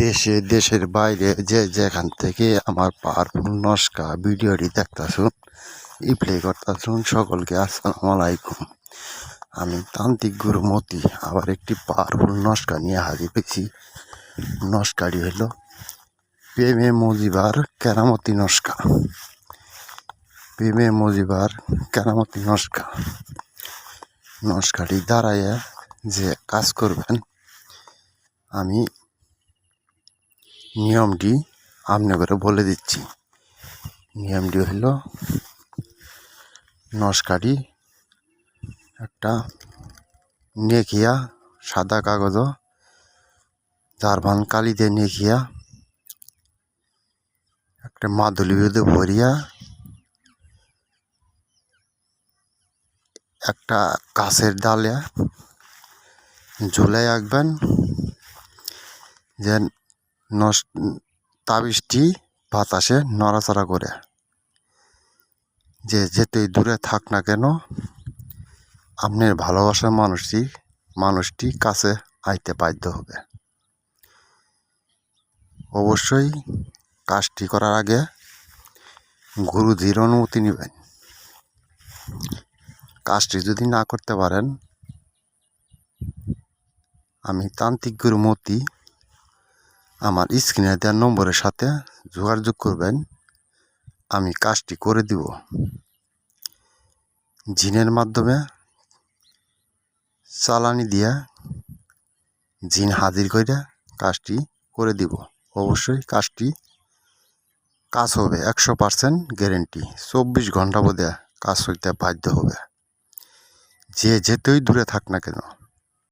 দেশে দেশের বাইরে যে যেখান থেকে আমার পাওয়ারফুল নস্কা ভিডিওটি দেখতাছুন ই প্লে করতাছুন সকলকে আসসালামু আলাইকুম। আমি তান্ত্রিক গুরু মতি আবার একটি পাওয়ারফুল নস্কা নিয়ে হাজির হয়েছি। নস্কাটি হলো প্রেমে মজিবার কেরামতি নস্কা। প্রেমে মজিবার কেরামতি নস্কা। নস্কাটি দাঁড়াইয়া যে কাজ করবেন আমি নিয়মটি আপনাকে বলে দিচ্ছি। নিয়মটি হল নস্কাটি একটা নেখিয়া সাদা কাগজ জারবান কালিতে নেখিয়া একটা মাদুলি বেঁধে ভরিয়া একটা গাছের ডালে ঝুলাই রাখবেন যে তাবিজটি বাতাসে নড়াচড়া করে। যে যেতেই দূরে থাক না কেন আপনার ভালোবাসার মানুষটি কাছে আইতে বাধ্য হবে। অবশ্যই কাজটি করার আগে গুরুজির অনুমতি নেবেন। কাজটি যদি না করতে পারেন আমি তান্ত্রিক গুরু মতি আমার স্ক্রিনে দেওয়ার নম্বরের সাথে যোগাযোগ করবেন, আমি কাজটি করে দিব। জিনের মাধ্যমে চালানি দিয়া জিন হাজির করে কাজটি করে দিব। অবশ্যই কাজ হবে 100% গ্যারেন্টি। 24 ঘন্টা বোধে কাজ হইতে বাধ্য হবে, যে যেতেই দূরে থাক না কেন।